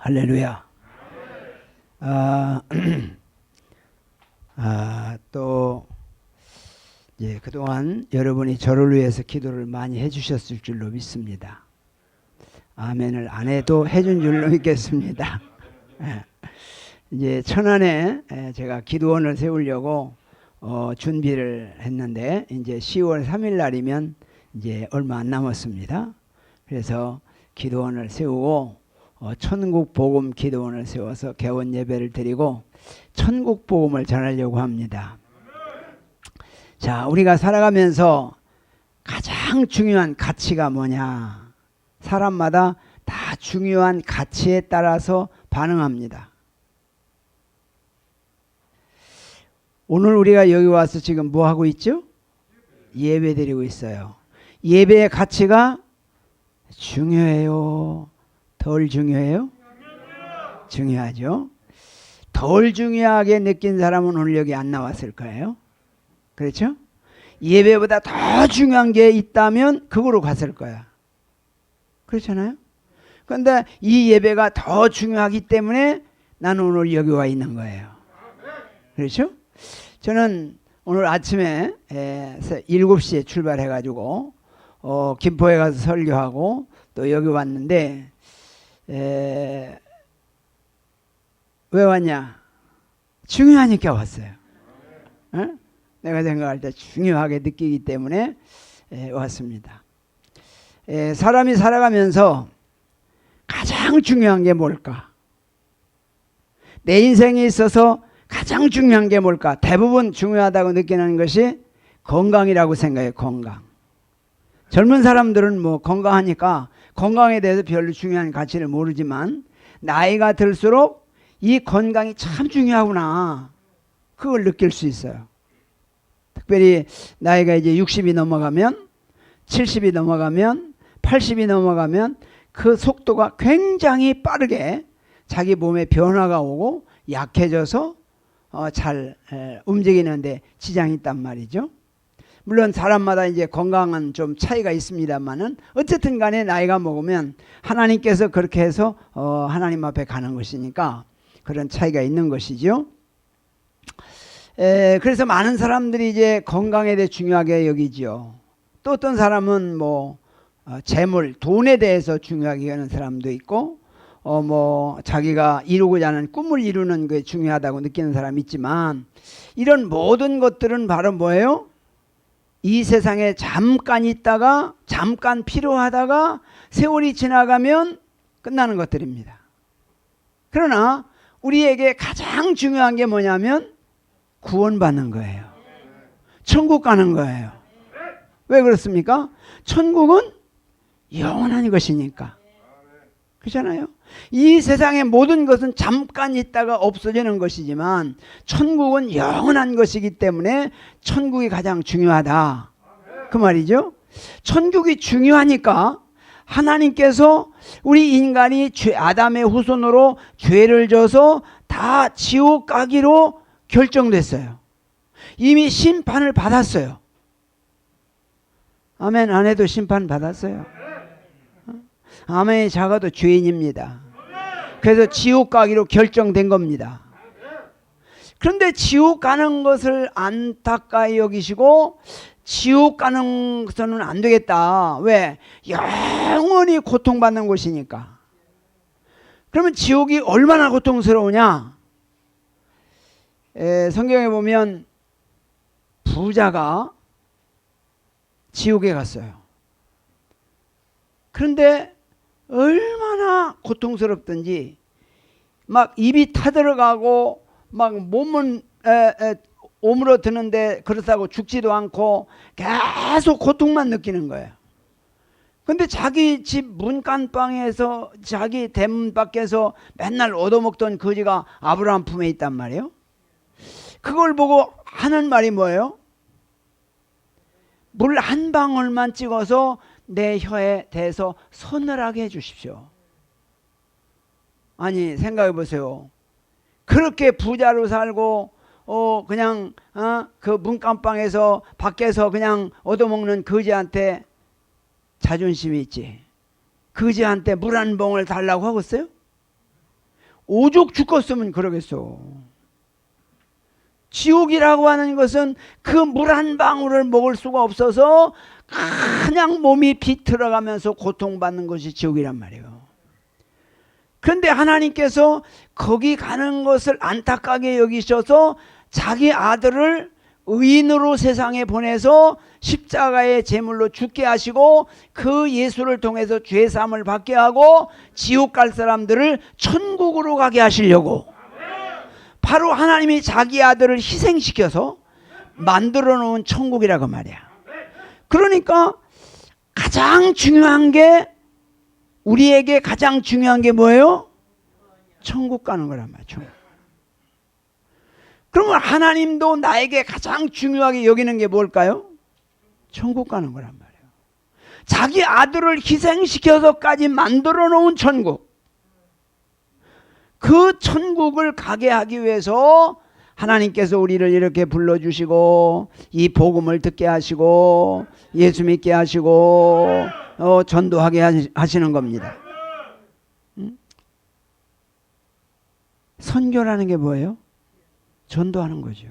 할렐루야. 또 이제 그동안 여러분이 저를 위해서 기도를 많이 해주셨을 줄로 믿습니다. 아멘을 안 해도 해준 줄로 믿겠습니다. 이제 천안에 제가 기도원을 세우려고 준비를 했는데 이제 10월 3일 날이면 이제 얼마 안 남았습니다. 그래서 기도원을 세우고 천국 복음 기도원을 세워서 개원 예배를 드리고 천국 복음을 전하려고 합니다. 자, 우리가 살아가면서 가장 중요한 가치가 뭐냐? 사람마다 다 중요한 가치에 따라서 반응합니다. 오늘 우리가 여기 와서 지금 뭐 하고 있죠? 예배 드리고 있어요. 예배의 가치가 중요해요? 덜 중요해요? 중요하죠. 덜 중요하게 느낀 사람은 오늘 여기 안 나왔을 거예요. 그렇죠? 예배보다 더 중요한 게 있다면 그거로 갔을 거야. 그렇잖아요? 그런데 이 예배가 더 중요하기 때문에 나는 오늘 여기 와 있는 거예요. 그렇죠? 저는 오늘 아침에 7시에 출발해가지고 김포에 가서 설교하고 또 여기 왔는데 왜 왔냐? 중요하니까 왔어요. 어? 내가 생각할 때 중요하게 느끼기 때문에 왔습니다. 사람이 살아가면서 가장 중요한 게 뭘까? 내 인생에 있어서 가장 중요한 게 뭘까? 대부분 중요하다고 느끼는 것이 건강이라고 생각해요. 건강. 젊은 사람들은 뭐 건강하니까 건강에 대해서 별로 중요한 가치를 모르지만 나이가 들수록 이 건강이 참 중요하구나. 그걸 느낄 수 있어요. 특별히 나이가 이제 60이 넘어가면 70이 넘어가면 80이 넘어가면 그 속도가 굉장히 빠르게 자기 몸에 변화가 오고 약해져서 잘 움직이는데 지장이 있단 말이죠. 물론 사람마다 이제 건강은 좀 차이가 있습니다만은 어쨌든 간에 나이가 먹으면 하나님께서 그렇게 해서 하나님 앞에 가는 것이니까 그런 차이가 있는 것이죠. 그래서 많은 사람들이 이제 건강에 대해 중요하게 여기죠. 또 어떤 사람은 뭐 재물, 돈에 대해서 중요하게 여기는 사람도 있고 뭐 자기가 이루고자 하는 꿈을 이루는 게 중요하다고 느끼는 사람이 있지만 이런 모든 것들은 바로 뭐예요? 이 세상에 잠깐 있다가 잠깐 필요하다가 세월이 지나가면 끝나는 것들입니다. 그러나 우리에게 가장 중요한 게 뭐냐면 구원받는 거예요. 천국 가는 거예요. 왜 그렇습니까? 천국은 영원한 것이니까. 그렇잖아요? 이 세상의 모든 것은 잠깐 있다가 없어지는 것이지만 천국은 영원한 것이기 때문에 천국이 가장 중요하다. 그 말이죠. 천국이 중요하니까 하나님께서 우리 인간이 아담의 후손으로 죄를 져서 다 지옥 가기로 결정됐어요. 이미 심판을 받았어요. 아멘. 안 해도 심판 받았어요. 아멘이 작아도 죄인입니다. 그래서 지옥 가기로 결정된 겁니다. 그런데 지옥 가는 것을 안타까이 여기시고 지옥 가는 것은 안 되겠다. 왜? 영원히 고통받는 곳이니까. 그러면 지옥이 얼마나 고통스러우냐? 성경에 보면 부자가 지옥에 갔어요. 그런데 얼마나 고통스럽든지 막 입이 타들어가고 막 몸은 오므러드는데 그렇다고 죽지도 않고 계속 고통만 느끼는 거예요. 근데 자기 집 문간방에서 자기 대문 밖에서 맨날 얻어먹던 거지가 아브라함 품에 있단 말이에요. 그걸 보고 하는 말이 뭐예요? 물 한 방울만 찍어서 내 혀에 대해서 서늘하게 해주십시오. 아니 생각해 보세요. 그렇게 부자로 살고 그냥 그 문간방에서 밖에서 그냥 얻어먹는 거지한테 자존심이 있지. 거지한테 물 한 봉을 달라고 하겠어요? 오죽 죽었으면 그러겠어. 지옥이라고 하는 것은 그 물 한 방울을 먹을 수가 없어서 그냥 몸이 비틀어가면서 고통받는 것이 지옥이란 말이에요. 그런데 하나님께서 거기 가는 것을 안타깝게 여기셔서 자기 아들을 의인으로 세상에 보내서 십자가의 제물로 죽게 하시고 그 예수를 통해서 죄사함을 받게 하고 지옥 갈 사람들을 천국으로 가게 하시려고 바로 하나님이 자기 아들을 희생시켜서 만들어 놓은 천국이라고 말이야. 그러니까 가장 중요한 게, 우리에게 가장 중요한 게 뭐예요? 천국 가는 거란 말이죠. 그러면 하나님도 나에게 가장 중요하게 여기는 게 뭘까요? 천국 가는 거란 말이에요. 자기 아들을 희생시켜서까지 만들어 놓은 천국, 그 천국을 가게 하기 위해서 하나님께서 우리를 이렇게 불러주시고 이 복음을 듣게 하시고 예수 믿게 하시고 전도하게 하시는 겁니다. 선교라는 게 뭐예요? 전도하는 거죠.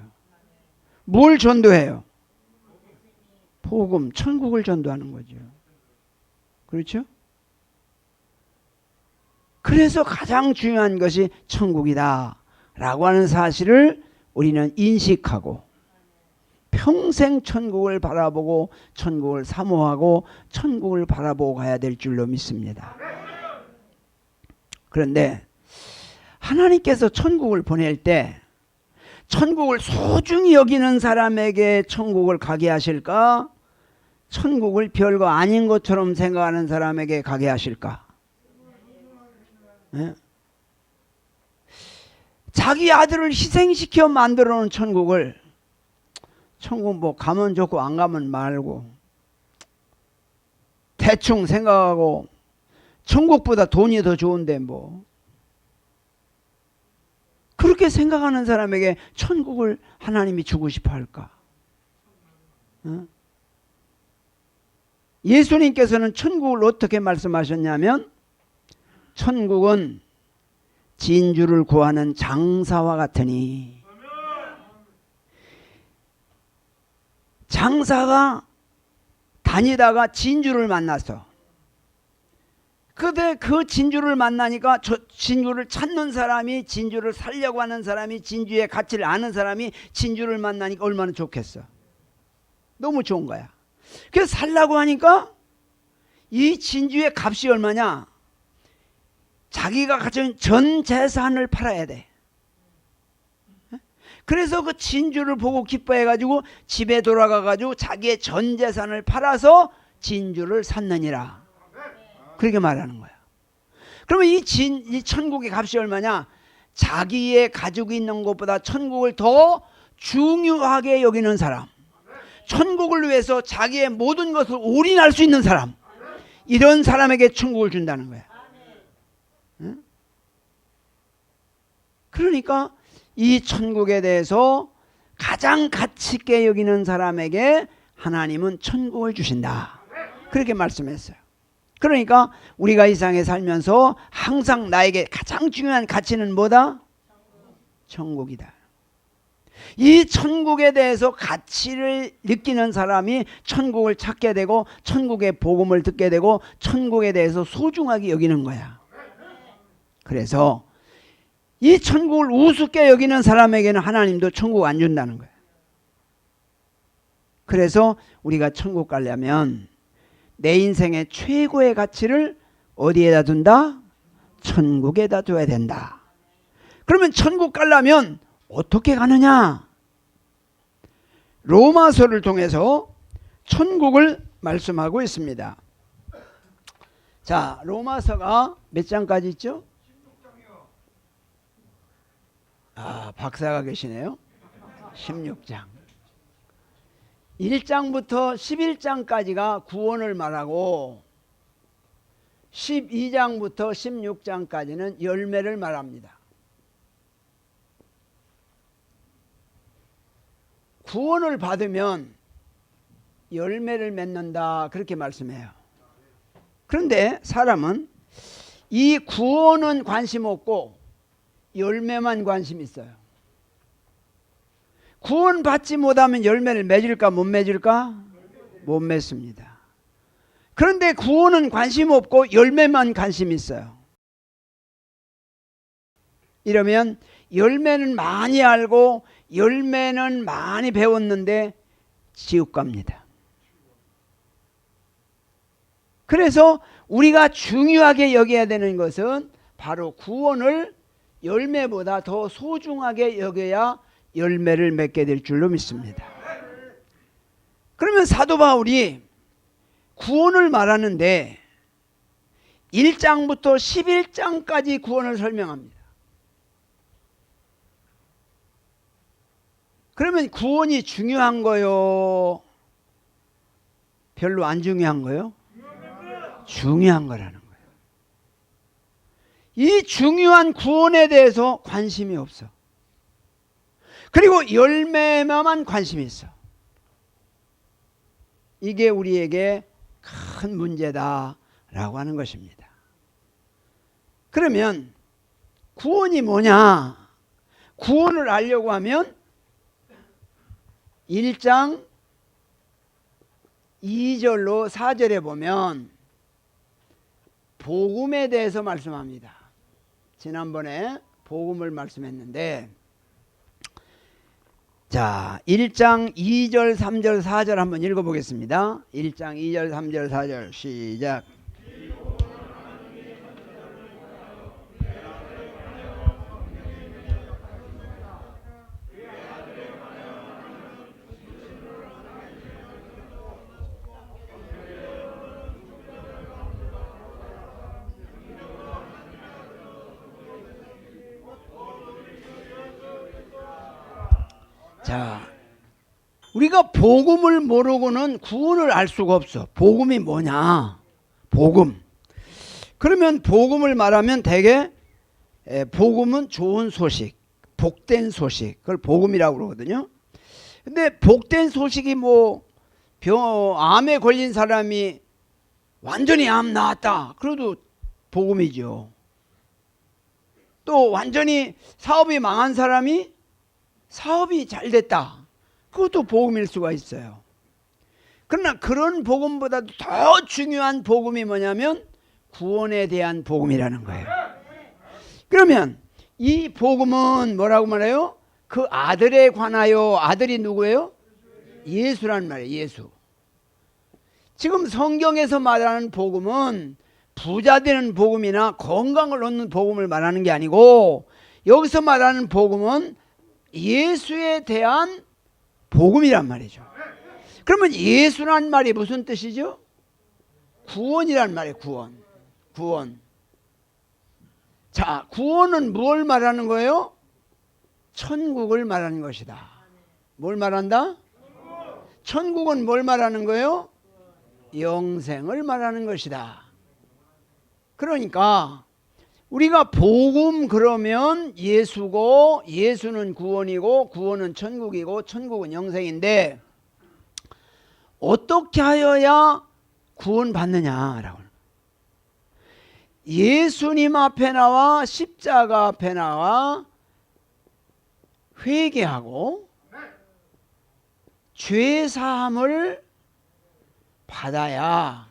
뭘 전도해요? 복음, 천국을 전도하는 거죠. 그렇죠? 그래서 가장 중요한 것이 천국이다 라고 하는 사실을 우리는 인식하고 평생 천국을 바라보고 천국을 사모하고 천국을 바라보고 가야 될 줄로 믿습니다. 그런데 하나님께서 천국을 보낼 때 천국을 소중히 여기는 사람에게 천국을 가게 하실까? 천국을 별거 아닌 것처럼 생각하는 사람에게 가게 하실까? 네? 자기 아들을 희생시켜 만들어 놓은 천국을, 천국 뭐 가면 좋고 안 가면 말고 대충 생각하고 천국보다 돈이 더 좋은데 뭐 그렇게 생각하는 사람에게 천국을 하나님이 주고 싶어 할까? 예수님께서는 천국을 어떻게 말씀하셨냐면 천국은 진주를 구하는 장사와 같으니, 장사가 다니다가 진주를 만났어. 근데 그 진주를 만나니까 저 진주를 찾는 사람이, 진주를 살려고 하는 사람이, 진주의 가치를 아는 사람이 진주를 만나니까 얼마나 좋겠어. 너무 좋은 거야. 그래서 살려고 하니까 이 진주의 값이 얼마냐? 자기가 가진 전 재산을 팔아야 돼. 그래서 그 진주를 보고 기뻐해가지고 집에 돌아가가지고 자기의 전 재산을 팔아서 진주를 샀느니라. 그렇게 말하는 거야. 그러면 이 천국의 값이 얼마냐? 자기의 가지고 있는 것보다 천국을 더 중요하게 여기는 사람, 천국을 위해서 자기의 모든 것을 올인할 수 있는 사람, 이런 사람에게 천국을 준다는 거야. 응? 그러니까 이 천국에 대해서 가장 가치 있게 여기는 사람에게 하나님은 천국을 주신다. 그렇게 말씀했어요. 그러니까 우리가 이 세상에 살면서 항상 나에게 가장 중요한 가치는 뭐다? 천국이다. 이 천국에 대해서 가치를 느끼는 사람이 천국을 찾게 되고 천국의 복음을 듣게 되고 천국에 대해서 소중하게 여기는 거야. 그래서 이 천국을 우습게 여기는 사람에게는 하나님도 천국 안 준다는 거야. 그래서 우리가 천국 가려면 내 인생의 최고의 가치를 어디에다 둔다? 천국에다 둬야 된다. 그러면 천국 가려면 어떻게 가느냐? 로마서를 통해서 천국을 말씀하고 있습니다. 자, 로마서가 몇 장까지 있죠? 아, 박사가 계시네요. 16장. 1장부터 11장까지가 구원을 말하고 12장부터 16장까지는 열매를 말합니다. 구원을 받으면 열매를 맺는다, 그렇게 말씀해요. 그런데 사람은 이 구원은 관심 없고 열매만 관심 있어요. 구원받지 못하면 열매를 맺을까 못 맺을까? 못 맺습니다. 그런데 구원은 관심 없고 열매만 관심 있어요. 이러면 열매는 많이 알고 열매는 많이 배웠는데 지옥 갑니다. 그래서 우리가 중요하게 여겨야 되는 것은 바로 구원을 열매보다 더 소중하게 여겨야 열매를 맺게 될 줄로 믿습니다. 그러면 사도 바울이 구원을 말하는데 1장부터 11장까지 구원을 설명합니다. 그러면 구원이 중요한 거요? 별로 안 중요한 거요? 중요한 거라는 거예요. 이 중요한 구원에 대해서 관심이 없어. 그리고 열매만 관심이 있어. 이게 우리에게 큰 문제다라고 하는 것입니다. 그러면 구원이 뭐냐? 구원을 알려고 하면 1장 2절로 4절에 보면 복음에 대해서 말씀합니다. 지난번에 복음을 말씀했는데, 자, 1장 2절, 3절, 4절 한번 읽어보겠습니다. 1장 2절, 3절, 4절 시작. 자, 우리가 복음을 모르고는 구원을 알 수가 없어. 복음이 뭐냐? 복음. 그러면 복음을 말하면 대개 복음은 좋은 소식, 복된 소식, 그걸 복음이라고 그러거든요. 근데 복된 소식이 뭐 암에 걸린 사람이 완전히 암 나았다, 그래도 복음이죠. 또 완전히 사업이 망한 사람이 사업이 잘 됐다, 그것도 복음일 수가 있어요. 그러나 그런 복음보다도 더 중요한 복음이 뭐냐면 구원에 대한 복음이라는 거예요. 그러면 이 복음은 뭐라고 말해요? 그 아들에 관하여. 아들이 누구예요? 예수란 말이에요. 예수. 지금 성경에서 말하는 복음은 부자 되는 복음이나 건강을 얻는 복음을 말하는 게 아니고, 여기서 말하는 복음은 예수에 대한 복음이란 말이죠. 그러면 예수란 말이 무슨 뜻이죠? 구원이란 말이에요. 구원. 구원. 자, 구원은 뭘 말하는 거예요? 천국을 말하는 것이다. 뭘 말한다? 천국은 뭘 말하는 거예요? 영생을 말하는 것이다. 그러니까 우리가 복음 그러면 예수고, 예수는 구원이고, 구원은 천국이고, 천국은 영생인데 어떻게 하여야 구원 받느냐라고. 예수님 앞에 나와 십자가 앞에 나와 회개하고 죄 사함을 받아야,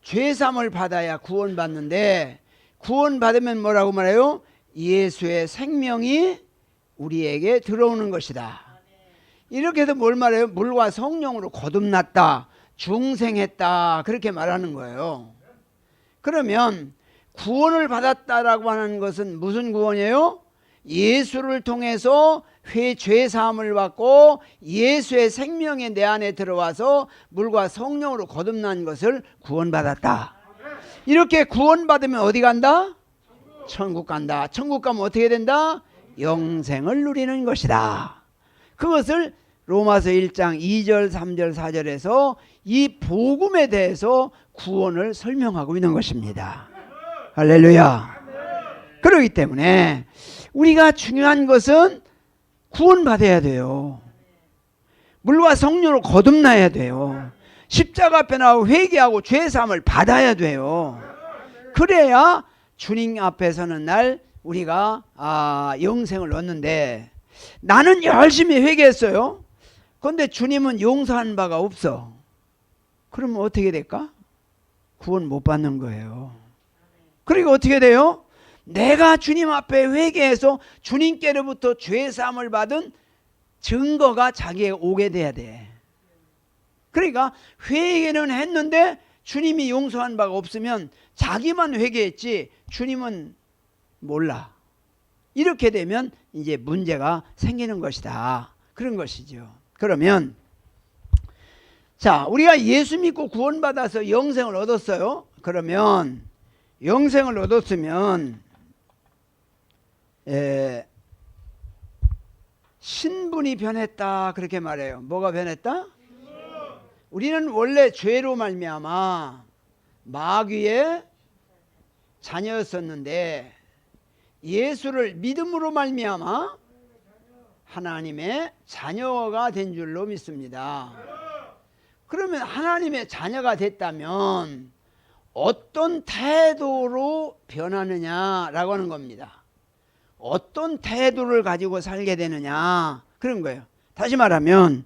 죄 사함을 받아야 구원 받는데, 구원 받으면 뭐라고 말해요? 예수의 생명이 우리에게 들어오는 것이다. 이렇게 해서 뭘 말해요? 물과 성령으로 거듭났다, 중생했다, 그렇게 말하는 거예요. 그러면 구원을 받았다라고 하는 것은 무슨 구원이에요? 예수를 통해서 죄 사함을 받고 예수의 생명이 내 안에 들어와서 물과 성령으로 거듭난 것을 구원받았다. 이렇게 구원받으면 어디 간다? 천국 간다. 천국 가면 어떻게 된다? 영생을 누리는 것이다. 그것을 로마서 1장 2절, 3절, 4절에서 이 복음에 대해서 구원을 설명하고 있는 것입니다. 할렐루야. 그렇기 때문에 우리가 중요한 것은 구원받아야 돼요. 물과 성령으로 거듭나야 돼요. 십자가 앞에 나와 회개하고 죄사함을 받아야 돼요. 그래야 주님 앞에 서는 날 우리가 영생을 얻는데 나는 열심히 회개했어요. 그런데 주님은 용서한 바가 없어. 그러면 어떻게 될까? 구원 못 받는 거예요. 그리고 어떻게 돼요? 내가 주님 앞에 회개해서 주님께로부터 죄사함을 받은 증거가 자기에게 오게 돼야 돼. 그러니까 회개는 했는데 주님이 용서한 바가 없으면 자기만 회개했지 주님은 몰라. 이렇게 되면 이제 문제가 생기는 것이다. 그런 것이죠. 그러면 자, 우리가 예수 믿고 구원받아서 영생을 얻었어요. 그러면 영생을 얻었으면 신분이 변했다 그렇게 말해요. 뭐가 변했다? 우리는 원래 죄로 말미암아 마귀의 자녀였었는데 예수를 믿음으로 말미암아 하나님의 자녀가 된 줄로 믿습니다. 그러면 하나님의 자녀가 됐다면 어떤 태도로 변하느냐라고 하는 겁니다. 어떤 태도를 가지고 살게 되느냐 그런 거예요. 다시 말하면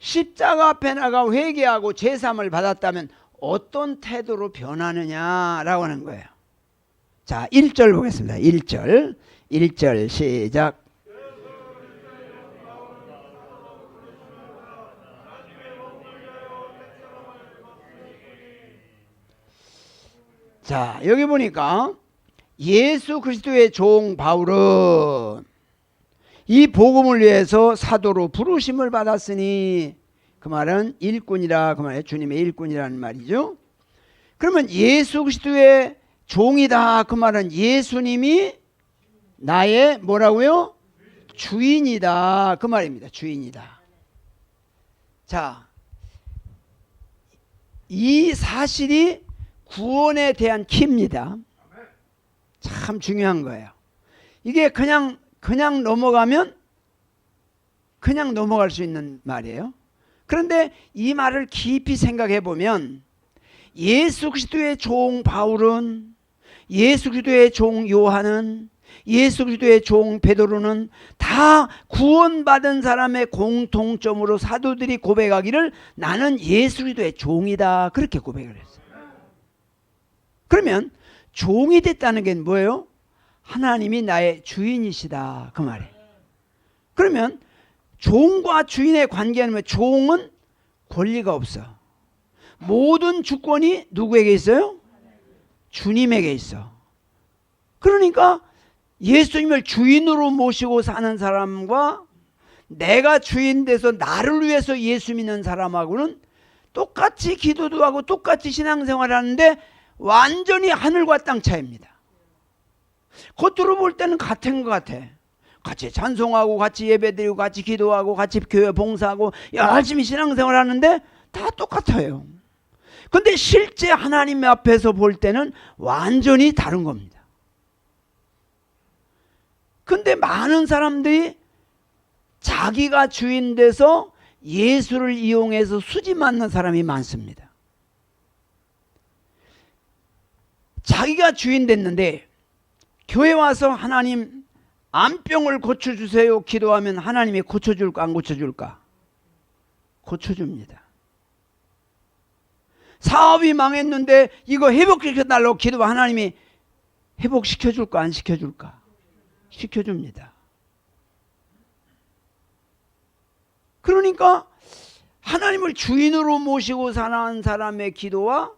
십자가 앞에 나가 회개하고 제사함을 받았다면 어떤 태도로 변하느냐라고 하는 거예요. 자, 1절 보겠습니다. 1절 시작. 자, 여기 보니까 예수 그리스도의 종 바울은 이 복음을 위해서 사도로 부르심을 받았으니 그 말은 일꾼이라 그 말이에요. 주님의 일꾼이라는 말이죠. 그러면 예수 그리스도의 종이다 그 말은 예수님이 나의 뭐라고요? 주인이다 그 말입니다. 주인이다. 자, 이 사실이 구원에 대한 키입니다. 참 중요한 거예요. 이게 그냥 넘어가면 그냥 넘어갈 수 있는 말이에요. 그런데 이 말을 깊이 생각해 보면 예수 그리스도의 종 바울은, 예수 그리스도의 종 요한은, 예수 그리스도의 종 베드로는 다 구원받은 사람의 공통점으로 사도들이 고백하기를 나는 예수 그리스도의 종이다 그렇게 고백을 했어요. 그러면 종이 됐다는 게 뭐예요? 하나님이 나의 주인이시다 그 말이에요. 그러면 종과 주인의 관계는 종은 권리가 없어. 모든 주권이 누구에게 있어요? 주님에게 있어. 그러니까 예수님을 주인으로 모시고 사는 사람과 내가 주인 돼서 나를 위해서 예수 믿는 사람하고는 똑같이 기도도 하고 똑같이 신앙생활을 하는데 완전히 하늘과 땅 차이입니다. 겉으로 볼 때는 같은 것 같아. 같이 찬송하고 같이 예배드리고 같이 기도하고 같이 교회 봉사하고 열심히 신앙생활 하는데 다 똑같아요. 근데 실제 하나님 앞에서 볼 때는 완전히 다른 겁니다. 근데 많은 사람들이 자기가 주인 돼서 예수를 이용해서 수지 맞는 사람이 많습니다. 자기가 주인 됐는데 교회 와서 하나님 암병을 고쳐주세요 기도하면 하나님이 고쳐줄까 안 고쳐줄까? 고쳐줍니다. 사업이 망했는데 이거 회복시켜달라고 기도하면 하나님이 회복시켜줄까 안 시켜줄까? 시켜줍니다. 그러니까 하나님을 주인으로 모시고 사는 사람의 기도와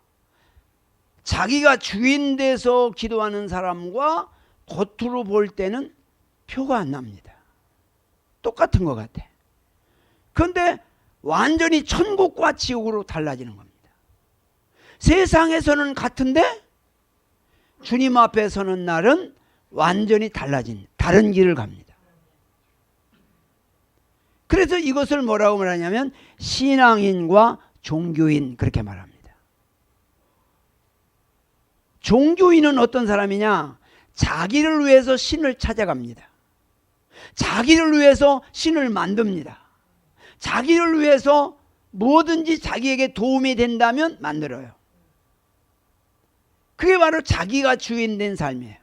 자기가 주인 돼서 기도하는 사람과 겉으로 볼 때는 표가 안 납니다. 똑같은 것 같아. 그런데 완전히 천국과 지옥으로 달라지는 겁니다. 세상에서는 같은데 주님 앞에 서는 날은 완전히 달라진 다른 길을 갑니다. 그래서 이것을 뭐라고 말하냐면 신앙인과 종교인 그렇게 말합니다. 종교인은 어떤 사람이냐? 자기를 위해서 신을 찾아갑니다. 자기를 위해서 신을 만듭니다. 자기를 위해서 뭐든지 자기에게 도움이 된다면 만들어요. 그게 바로 자기가 주인 된 삶이에요.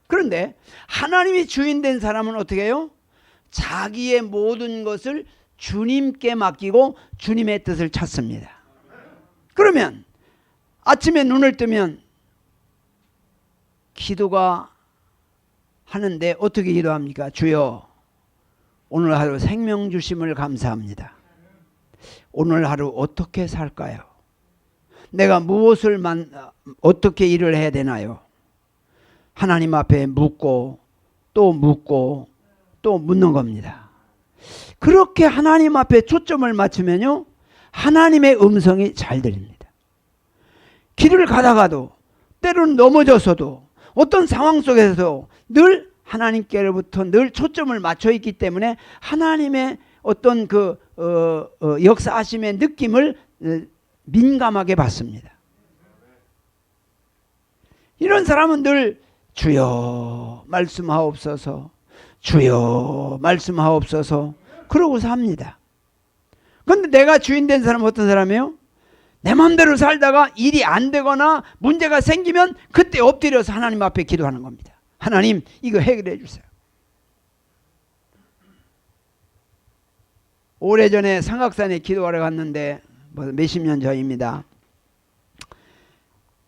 그런데 하나님이 주인 된 사람은 어떻게 해요? 자기의 모든 것을 주님께 맡기고 주님의 뜻을 찾습니다. 그러면 아침에 눈을 뜨면 기도가 하는데 어떻게 기도합니까? 주여, 오늘 하루 생명 주심을 감사합니다. 오늘 하루 어떻게 살까요? 내가 무엇을 어떻게 일을 해야 되나요? 하나님 앞에 묻고 또 묻고 또 묻는 겁니다. 그렇게 하나님 앞에 초점을 맞추면요, 하나님의 음성이 잘 들립니다. 길을 가다가도 때로는 넘어져서도 어떤 상황 속에서도 늘 하나님께로부터 늘 초점을 맞춰 있기 때문에 하나님의 어떤 그 역사하심의 느낌을 민감하게 받습니다. 이런 사람은 늘 주여 말씀하옵소서, 주여 말씀하옵소서 그러고 삽니다. 그런데 내가 주인 된 사람은 어떤 사람이에요? 내 마음대로 살다가 일이 안 되거나 문제가 생기면 그때 엎드려서 하나님 앞에 기도하는 겁니다. 하나님, 이거 해결해 주세요. 오래전에 삼각산에 기도하러 갔는데 몇십 년 전입니다.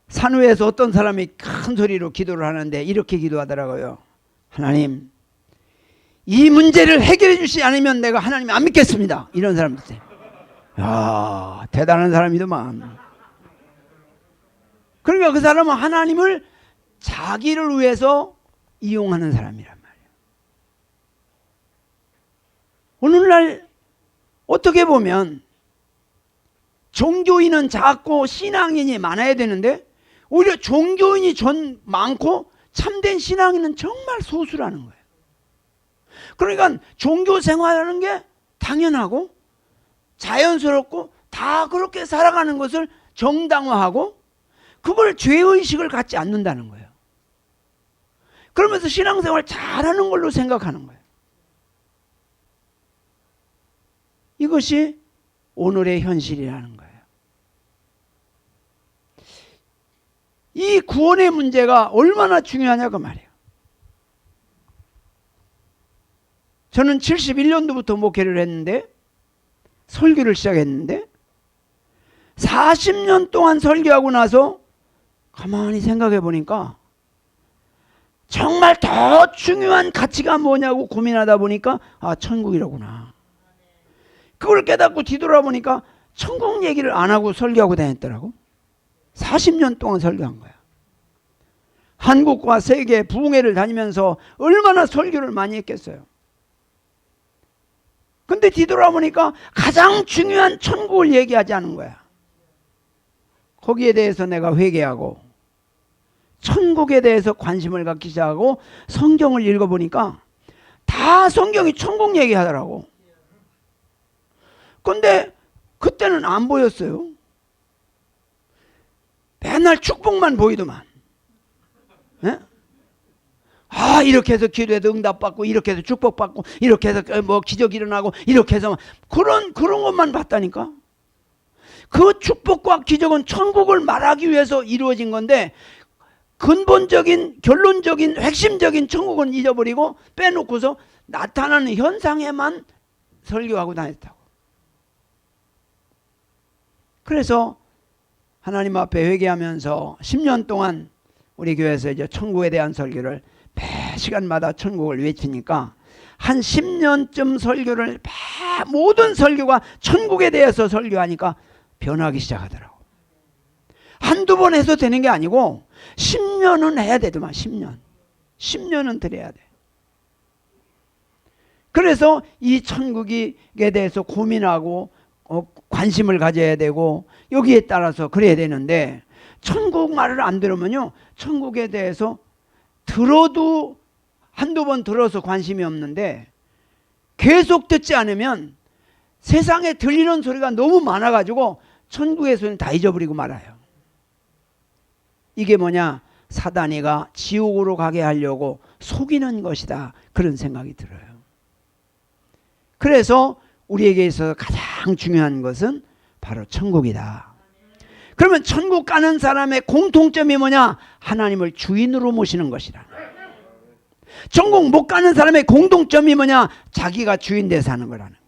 산 위에서 어떤 사람이 큰 소리로 기도를 하는데 이렇게 기도하더라고요. 하나님, 이 문제를 해결해 주시지 않으면 내가 하나님 안 믿겠습니다. 이런 사람들 있어요. 야, 대단한 사람이더만. 그러니까 그 사람은 하나님을 자기를 위해서 이용하는 사람이란 말이에요. 오늘날 어떻게 보면 종교인은 작고 신앙인이 많아야 되는데 오히려 종교인이 많고 참된 신앙인은 정말 소수라는 거예요. 그러니까 종교 생활하는 게 당연하고 자연스럽고 다 그렇게 살아가는 것을 정당화하고 그걸 죄의식을 갖지 않는다는 거예요. 그러면서 신앙생활 잘하는 걸로 생각하는 거예요. 이것이 오늘의 현실이라는 거예요. 이 구원의 문제가 얼마나 중요하냐고 말이에요. 저는 71년도부터 목회를 했는데 설교를 시작했는데 40년 동안 설교하고 나서 가만히 생각해 보니까 정말 더 중요한 가치가 뭐냐고 고민하다 보니까 아, 천국이라구나. 그걸 깨닫고 뒤돌아보니까 천국 얘기를 안 하고 설교하고 다녔더라고. 40년 동안 설교한 거야. 한국과 세계 부흥회를 다니면서 얼마나 설교를 많이 했겠어요. 근데 뒤돌아보니까 가장 중요한 천국을 얘기하지 않은 거야. 거기에 대해서 내가 회개하고 천국에 대해서 관심을 갖기 시작하고 성경을 읽어보니까 다 성경이 천국 얘기하더라고. 근데 그때는 안 보였어요. 맨날 축복만 보이더만. 네? 아, 이렇게 해서 기도해도 응답받고 이렇게 해서 축복받고 이렇게 해서 뭐 기적이 일어나고 이렇게 해서 그런 것만 봤다니까. 그 축복과 기적은 천국을 말하기 위해서 이루어진 건데 근본적인 결론적인 핵심적인 천국은 잊어버리고 빼놓고서 나타나는 현상에만 설교하고 다녔다고. 그래서 하나님 앞에 회개하면서 10년 동안 우리 교회에서 이제 천국에 대한 설교를 매 시간마다 천국을 외치니까 한 10년쯤 설교를 모든 설교가 천국에 대해서 설교하니까 변하기 시작하더라고. 한두 번 해서 되는 게 아니고 10년은 해야 되더만. 10년은 들어야 돼. 그래서 이 천국에 대해서 고민하고 관심을 가져야 되고 여기에 따라서 그래야 되는데 천국 말을 안 들으면요, 천국에 대해서 들어도 한두 번 들어서 관심이 없는데 계속 듣지 않으면 세상에 들리는 소리가 너무 많아가지고 천국의 소리는 다 잊어버리고 말아요. 이게 뭐냐? 사단이가 지옥으로 가게 하려고 속이는 것이다. 그런 생각이 들어요. 그래서 우리에게 있어서 가장 중요한 것은 바로 천국이다. 그러면 천국 가는 사람의 공통점이 뭐냐? 하나님을 주인으로 모시는 것이다. 천국 못 가는 사람의 공동점이 뭐냐? 자기가 주인 돼 사는 거라는 거예요.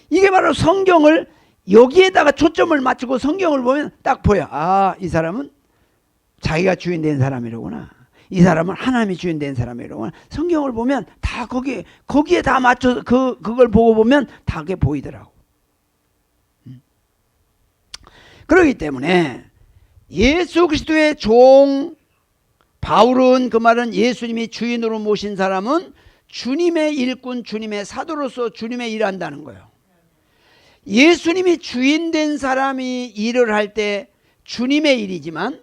이게 바로 성경을 여기에다가 초점을 맞추고 성경을 보면 딱 보여. 아, 이 사람은 자기가 주인 된 사람이로구나. 이 사람은 하나님이 주인 된 사람이로구나. 성경을 보면 다 거기에 다 맞춰서 그걸 보고 보면 다 그게 보이더라고. 그렇기 때문에 예수 그리스도의 종 바울은, 그 말은 예수님이 주인으로 모신 사람은 주님의 일꾼, 주님의 사도로서 주님의 일을 한다는 거예요. 예수님이 주인 된 사람이 일을 할 때 주님의 일이지만,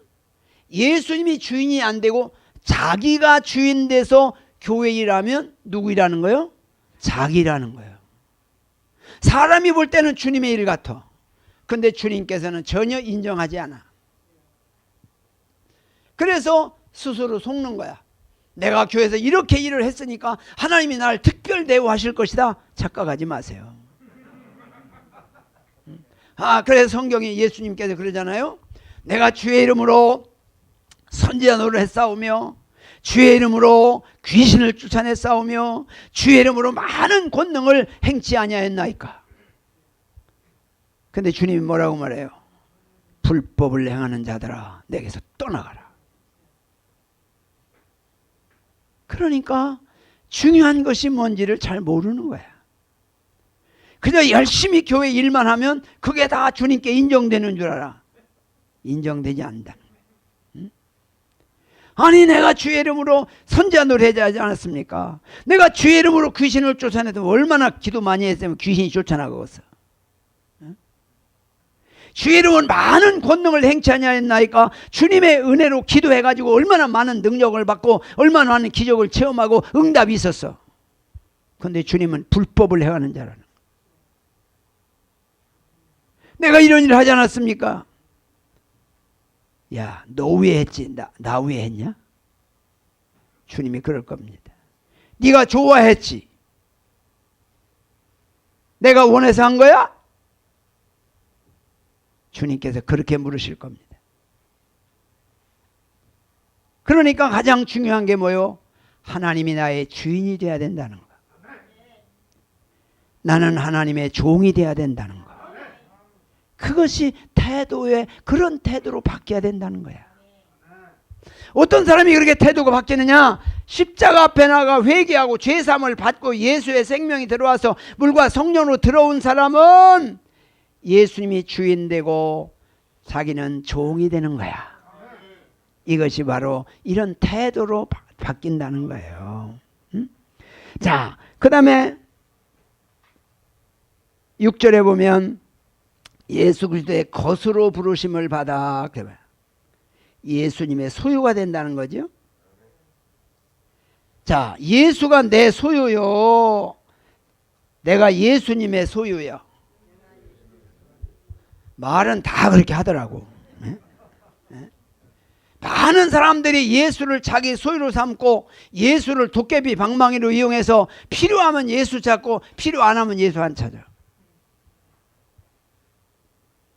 예수님이 주인이 안 되고 자기가 주인 돼서 교회 일하면 누구 일하는 거예요? 자기 일하는 거예요. 사람이 볼 때는 주님의 일 같아. 근데 주님께서는 전혀 인정하지 않아. 그래서 스스로 속는 거야. 내가 교회에서 이렇게 일을 했으니까 하나님이 나를 특별 대우하실 것이다. 착각하지 마세요. 그래서 성경에 예수님께서 그러잖아요. 내가 주의 이름으로 선지자 노릇을 했사오며 주의 이름으로 귀신을 쫓아냈사오며 주의 이름으로 많은 권능을 행치 아니하였나이까. 근데 주님이 뭐라고 말해요? 불법을 행하는 자들아, 내게서 떠나가라. 그러니까 중요한 것이 뭔지를 잘 모르는 거야. 그냥 열심히 교회 일만 하면 그게 다 주님께 인정되는 줄 알아. 인정되지 않는다는 거야. 응? 아니, 내가 주의 이름으로 선지자 노릇하지 않았습니까? 내가 주의 이름으로 귀신을 쫓아내도 얼마나 기도 많이 했으면 귀신이 쫓아나가겠어. 주의 이름은 많은 권능을 행치 아니하였나이까. 주님의 은혜로 기도해가지고 얼마나 많은 능력을 받고 얼마나 많은 기적을 체험하고 응답이 있었어. 그런데 주님은 불법을 행하는 자라는 거야. 내가 이런 일을 하지 않았습니까? 야, 너 왜 했지? 나 왜 했냐? 주님이 그럴 겁니다. 네가 좋아했지? 내가 원해서 한 거야? 주님께서 그렇게 물으실 겁니다. 그러니까 가장 중요한 게 뭐요? 하나님이 나의 주인이 되어야 된다는 거. 나는 하나님의 종이 되어야 된다는 거. 그것이 태도에, 그런 태도로 바뀌어야 된다는 거야. 어떤 사람이 그렇게 태도가 바뀌느냐? 십자가 앞에 나가 회개하고 죄사함을 받고 예수의 생명이 들어와서 물과 성령으로 들어온 사람은 예수님이 주인 되고 자기는 종이 되는 거야. 이것이 바로 이런 태도로 바뀐다는 거예요. 응? 자, 그 다음에 6절에 보면 예수 그리스도의 것으로 부르심을 받아, 예수님의 소유가 된다는 거죠. 자, 예수가 내 소유요. 내가 예수님의 소유요. 말은 다 그렇게 하더라고. 많은 사람들이 예수를 자기 소유로 삼고 예수를 도깨비 방망이로 이용해서 필요하면 예수 찾고 필요 안 하면 예수 안 찾아.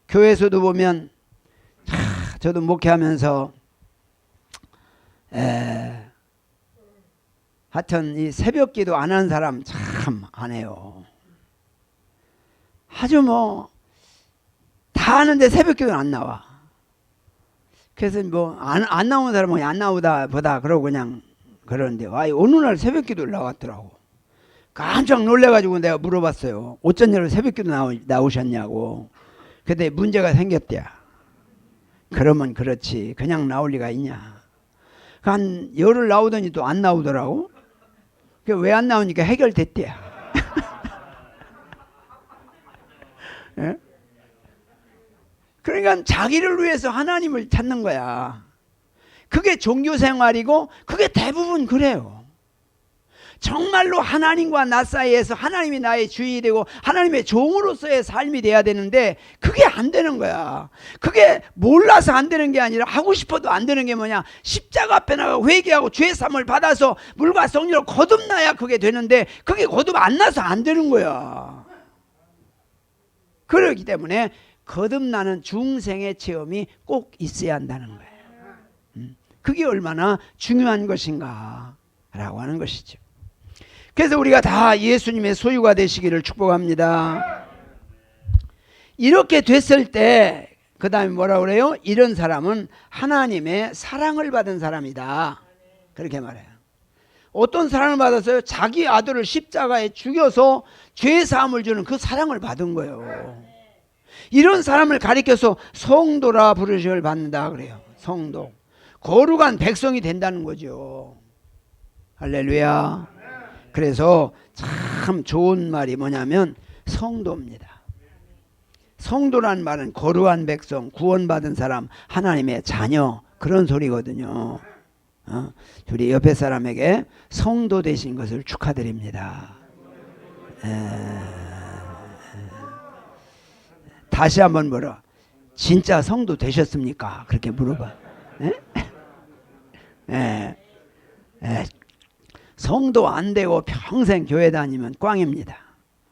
교회에서도 보면 저도 목회하면서 하여튼 이 새벽기도 안 하는 사람 참 안 해요. 아주 뭐 다 하는데 새벽기도는 안 나와. 그래서 뭐 안 나오는 사람은 안 나오다 보다 그러고 그냥 그러는데, 어느 날 새벽기도를 나왔더라고. 깜짝 놀래가지고 내가 물어봤어요. 어쩐 일로 새벽기도 나오셨냐고. 근데 문제가 생겼대요. 그러면 그렇지, 그냥 나올 리가 있냐. 한 열흘 나오더니 또 안 나오더라고. 왜 안 나오니까 해결됐대요. 예? 그러니까 자기를 위해서 하나님을 찾는 거야. 그게 종교생활이고 그게 대부분 그래요. 정말로 하나님과 나 사이에서 하나님이 나의 주인이 되고 하나님의 종으로서의 삶이 돼야 되는데 그게 안 되는 거야. 그게 몰라서 안 되는 게 아니라 하고 싶어도 안 되는 게 뭐냐? 십자가 앞에 나가 회개하고 죄사함을 받아서 물과 성령으로 거듭나야 그게 되는데 그게 거듭 안 나서 안 되는 거야. 그렇기 때문에 거듭나는 중생의 체험이 꼭 있어야 한다는 거예요. 그게 얼마나 중요한 것인가. 라고 하는 것이죠. 그래서 우리가 다 예수님의 소유가 되시기를 축복합니다. 이렇게 됐을 때 그 다음에 뭐라 그래요? 이런 사람은 하나님의 사랑을 받은 사람이다. 그렇게 말해요. 어떤 사랑을 받았어요? 자기 아들을 십자가에 죽여서 죄 사함을 주는 그 사랑을 받은 거예요. 이런 사람을 가리켜서 성도라 부르심을 받는다 그래요. 성도. 거룩한 백성이 된다는 거죠. 할렐루야. 그래서 참 좋은 말이 뭐냐면 성도입니다. 성도란 말은 거룩한 백성, 구원받은 사람, 하나님의 자녀, 그런 소리거든요. 우리 옆에 사람에게 성도 되신 것을 축하드립니다. 다시 한번 물어. 진짜 성도 되셨습니까? 그렇게 물어봐. 성도 안 되고 평생 교회 다니면 꽝입니다.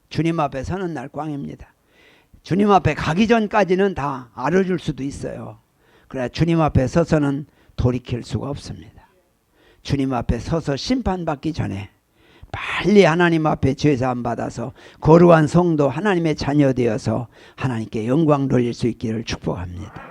주님 앞에 서는 날 꽝입니다. 주님 앞에 가기 전까지는 다 알아줄 수도 있어요. 그래 주님 앞에 서서는 돌이킬 수가 없습니다. 주님 앞에 서서 심판받기 전에 빨리 하나님 앞에 죄사함 받아서 거룩한 성도 하나님의 자녀 되어서 하나님께 영광 돌릴 수 있기를 축복합니다.